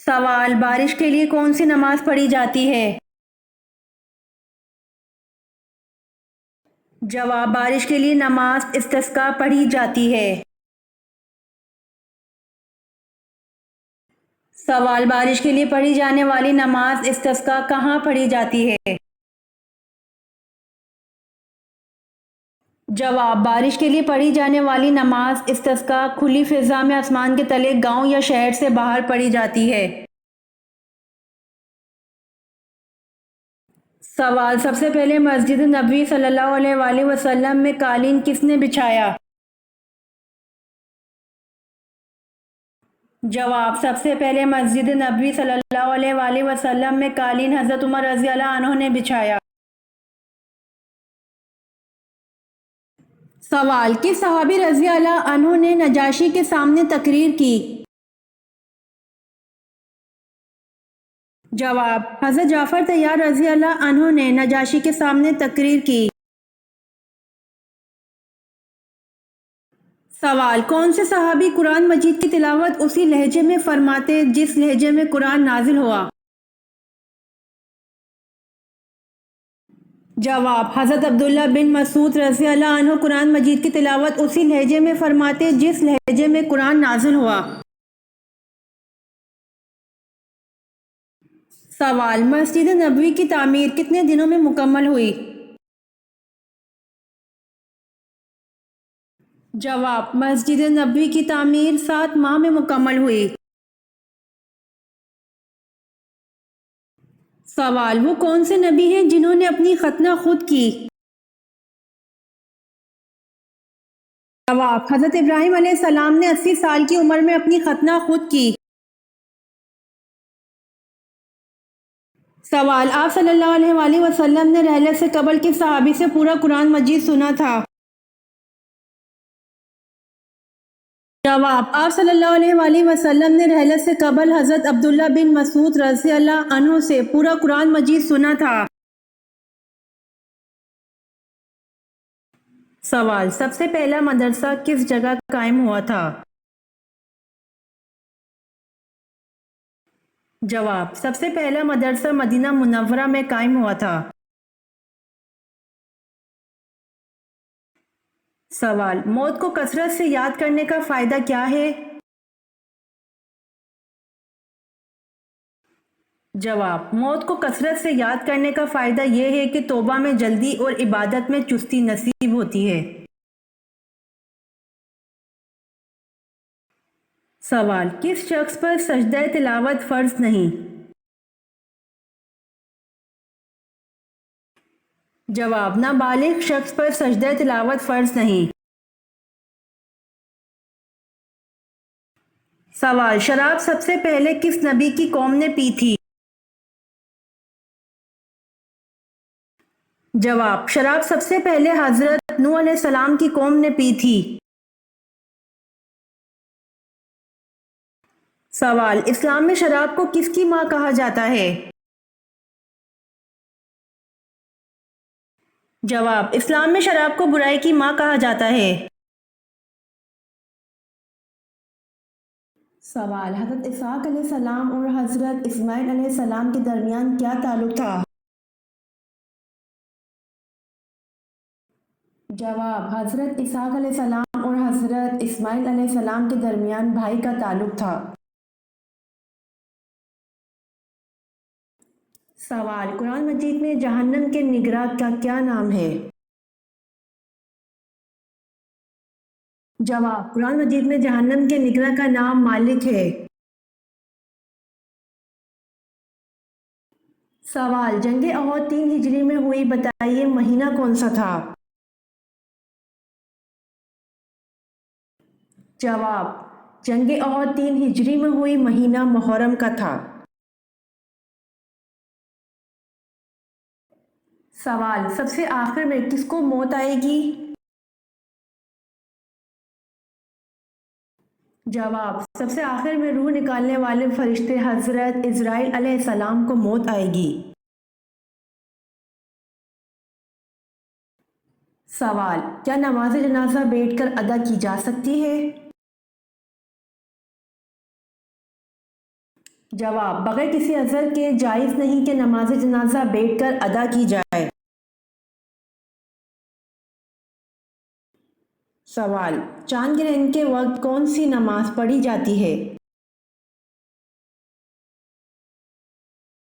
سوال، بارش کے لیے کون سی نماز پڑھی جاتی ہے؟ جواب، بارش کے لیے نماز استسقاء پڑھی جاتی ہے۔ سوال، بارش کے لیے پڑھی جانے والی نماز استسقاء کہاں پڑھی جاتی ہے؟ جواب، بارش کے لیے پڑھی جانے والی نماز استسقاء کھلی فضا میں آسمان کے تلے گاؤں یا شہر سے باہر پڑھی جاتی ہے۔ سوال، سب سے پہلے مسجد نبوی صلی اللہ علیہ وآلہ وسلم میں قالین کس نے بچھایا؟ جواب، سب سے پہلے مسجد نبوی صلی اللہ علیہ وآلہ وسلم میں قالین حضرت عمر رضی اللہ عنہ نے بچھایا۔ سوال، کس صحابی رضی اللہ عنہ نے نجاشی کے سامنے تقریر کی؟ جواب، حضرت جعفر طیار رضی اللہ عنہ نے نجاشی کے سامنے تقریر کی۔ سوال، کون سے صحابی قرآن مجید کی تلاوت اسی لہجے میں فرماتے جس لہجے میں قرآن نازل ہوا؟ جواب، حضرت عبداللہ بن مسعود رضی اللہ عنہ قرآن مجید کی تلاوت اسی لہجے میں فرماتے جس لہجے میں قرآن نازل ہوا۔ سوال، مسجد نبوی کی تعمیر کتنے دنوں میں مکمل ہوئی؟ جواب، مسجد نبوی کی تعمیر 7 ماہ میں مکمل ہوئی۔ سوال، وہ کون سے نبی ہیں جنہوں نے اپنی ختنہ خود کی؟ جواب، حضرت ابراہیم علیہ السلام نے 80 سال کی عمر میں اپنی ختنہ خود کی۔ سوال، آپ صلی اللہ علیہ وآلہ وسلم نے رحلت سے قبل کس صحابی سے پورا قرآن مجید سنا تھا؟ جواب، آپ صلی اللہ علیہ وآلہ وسلم نے رحلت سے قبل حضرت عبداللہ بن مسعود رضی اللہ عنہ سے پورا قرآن مجید سنا تھا۔ سوال، سب سے پہلا مدرسہ کس جگہ قائم ہوا تھا؟ جواب، سب سے پہلا مدرسہ مدینہ منورہ میں قائم ہوا تھا۔ سوال، موت کو کثرت سے یاد کرنے کا فائدہ کیا ہے؟ جواب، موت کو کثرت سے یاد کرنے کا فائدہ یہ ہے کہ توبہ میں جلدی اور عبادت میں چستی نصیب ہوتی ہے۔ سوال، کس شخص پر سجدہ تلاوت فرض نہیں؟ جواب، نابالغ شخص پر سجدہ تلاوت فرض نہیں۔ سوال، شراب سب سے پہلے کس نبی کی قوم نے پی تھی؟ جواب، شراب سب سے پہلے حضرت نوح علیہ السلام کی قوم نے پی تھی۔ سوال، اسلام میں شراب کو کس کی ماں کہا جاتا ہے؟ جواب، اسلام میں شراب کو برائی کی ماں کہا جاتا ہے۔ سوال، حضرت اسحاق علیہ السلام اور حضرت اسماعیل علیہ السلام کے درمیان کیا تعلق تھا؟ جواب، حضرت اسحاق علیہ السلام اور حضرت اسماعیل علیہ السلام کے درمیان بھائی کا تعلق تھا۔ سوال، قرآن مجید میں جہنم کے نگراں کا کیا نام ہے؟ جواب، قرآن مجید میں جہنم کے نگراں کا نام مالک ہے۔ سوال، جنگ احد 3 ہجری میں ہوئی، بتائیے مہینہ کون سا تھا؟ جواب، جنگ احد 3 ہجری میں ہوئی، مہینہ محرم کا تھا۔ سوال، سب سے آخر میں کس کو موت آئے گی؟ جواب، سب سے آخر میں روح نکالنے والے فرشتے حضرت عزرائیل علیہ السلام کو موت آئے گی۔ سوال، کیا نماز جنازہ بیٹھ کر ادا کی جا سکتی ہے؟ جواب: بغیر کسی عذر کے جائز نہیں کہ نماز جنازہ بیٹھ کر ادا کی جائے۔ سوال: چاند گرہن کے وقت کون سی نماز پڑھی جاتی ہے؟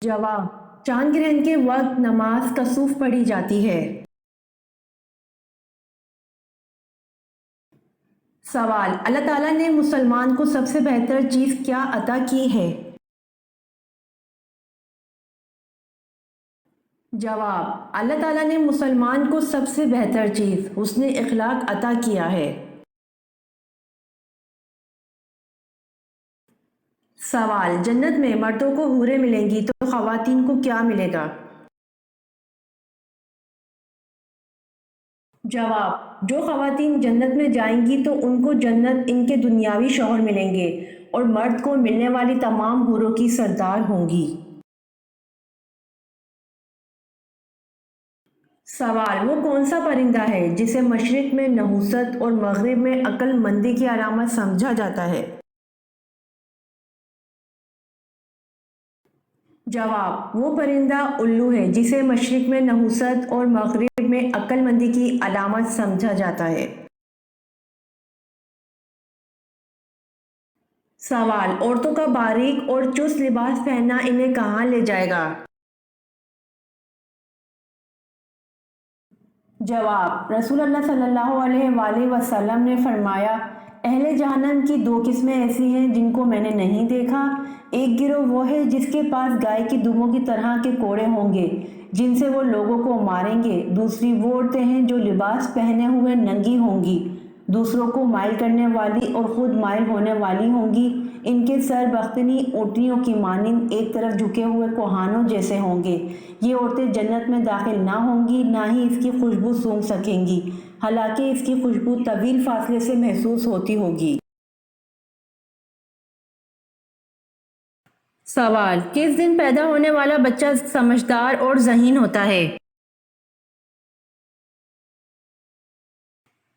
جواب: چاند گرہن کے وقت نماز کسوف پڑھی جاتی ہے۔ سوال: اللہ تعالیٰ نے مسلمان کو سب سے بہتر چیز کیا عطا کی ہے؟ جواب: اللہ تعالیٰ نے مسلمان کو سب سے بہتر چیز حسن اخلاق عطا کیا ہے۔ سوال: جنت میں مردوں کو حوریں ملیں گی تو خواتین کو کیا ملے گا؟ جواب: جو خواتین جنت میں جائیں گی تو ان کو جنت ان کے دنیاوی شوہر ملیں گے اور مرد کو ملنے والی تمام حوروں کی سردار ہوں گی۔ سوال: وہ کون سا پرندہ ہے جسے مشرق میں نحوست اور مغرب میں عقل مندی کی علامت سمجھا جاتا ہے؟ جواب: وہ پرندہ الو ہے جسے مشرق میں نحوست اور مغرب میں عقل مندی کی علامت سمجھا جاتا ہے۔ سوال: عورتوں کا باریک اور چست لباس پہننا انہیں کہاں لے جائے گا؟ جواب: رسول اللہ صلی اللہ علیہ وآلہ وسلم نے فرمایا، اہل جہنم کی دو قسمیں ایسی ہیں جن کو میں نے نہیں دیکھا۔ ایک گروہ وہ ہے جس کے پاس گائے کی دموں کی طرح کے کوڑے ہوں گے جن سے وہ لوگوں کو ماریں گے۔ دوسری وہ عورتیں ہیں جو لباس پہنے ہوئے ننگی ہوں گی، دوسروں کو مائل کرنے والی اور خود مائل ہونے والی ہوں گی۔ ان کے سر بختنی اونٹنیوں کی مانند ایک طرف جھکے ہوئے کوہانوں جیسے ہوں گے۔ یہ عورتیں جنت میں داخل نہ ہوں گی، نہ ہی اس کی خوشبو سونگھ سکیں گی، حالانکہ اس کی خوشبو طویل فاصلے سے محسوس ہوتی ہوگی۔ سوال: کس دن پیدا ہونے والا بچہ سمجھدار اور ذہین ہوتا ہے؟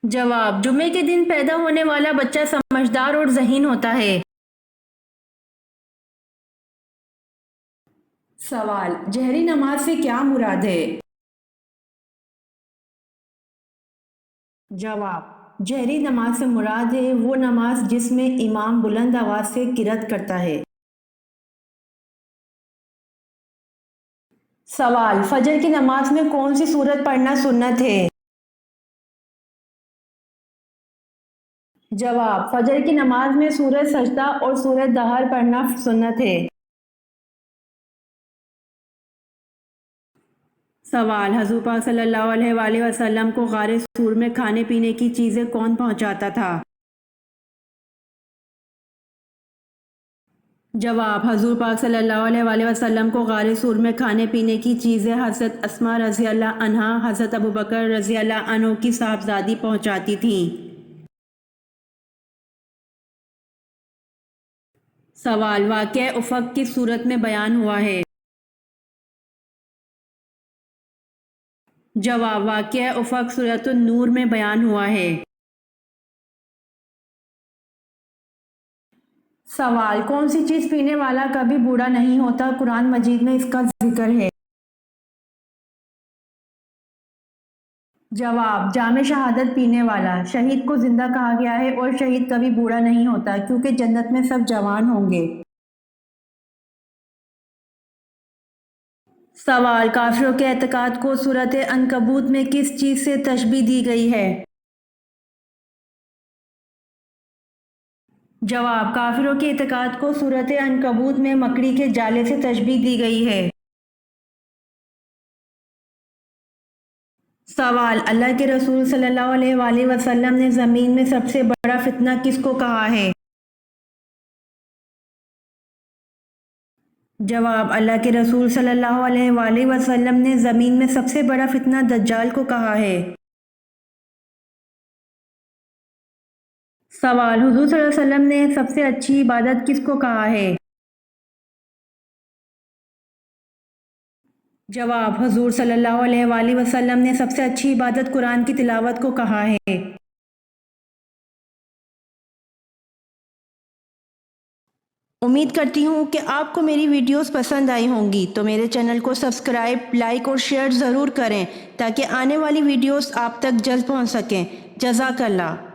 جواب: جمعے کے دن پیدا ہونے والا بچہ سمجھدار اور ذہین ہوتا ہے۔ سوال: جہری نماز سے کیا مراد ہے؟ جواب: جہری نماز سے مراد ہے وہ نماز جس میں امام بلند آواز سے قرأت کرتا ہے۔ سوال: فجر کی نماز میں کون سی سورت پڑھنا سنت ہے؟ جواب: فجر کی نماز میں سورۃ سجدہ اور سورۃ دہر پڑھنا سنت ہے۔ سوال: حضور پاک صلی اللہ علیہ وآلہ وسلم کو غار ثور میں کھانے پینے کی چیزیں کون پہنچاتا تھا؟ جواب: حضور پاک صلی اللہ علیہ وآلہ وسلم کو غار ثور میں کھانے پینے کی چیزیں حضرت اسماء رضی اللہ عنہا، حضرت ابوبکر رضی اللہ عنہ کی صاحبزادی پہنچاتی تھیں۔ سوال: واقعہ افق کس صورت میں بیان ہوا ہے؟ جواب: واقعہ افق سورۃ النور میں بیان ہوا ہے۔ سوال: کون سی چیز پینے والا کبھی بوڑھا نہیں ہوتا؟ قرآن مجید میں اس کا ذکر ہے۔ جواب: جام شہادت پینے والا۔ شہید کو زندہ کہا گیا ہے اور شہید کبھی بوڑھا نہیں ہوتا کیونکہ جنت میں سب جوان ہوں گے۔ سوال: کافروں کے اعتقاد کو سورۃ عنکبوت میں کس چیز سے تشبیہ دی گئی ہے؟ جواب: کافروں کے اعتقاد کو سورۃ عنکبوت میں مکڑی کے جالے سے تشبیہ دی گئی ہے۔ سوال: اللہ کے رسول صلی اللہ علیہ وآلہ وسلم نے زمین میں سب سے بڑا فتنہ کس کو کہا ہے؟ جواب: اللہ کے رسول صلی اللہ علیہ وآلہ وسلم نے زمین میں سب سے بڑا فتنہ دجال کو کہا ہے۔ سوال: حضور صلی اللہ علیہ وسلم نے سب سے اچھی عبادت کس کو کہا ہے؟ جواب: حضور صلی اللہ علیہ وآلہ وسلم نے سب سے اچھی عبادت قرآن کی تلاوت کو کہا ہے۔ امید کرتی ہوں کہ آپ کو میری ویڈیوز پسند آئی ہوں گی، تو میرے چینل کو سبسکرائب، لائک اور شیئر ضرور کریں تاکہ آنے والی ویڈیوز آپ تک جلد پہنچ سکیں۔ جزاک اللہ۔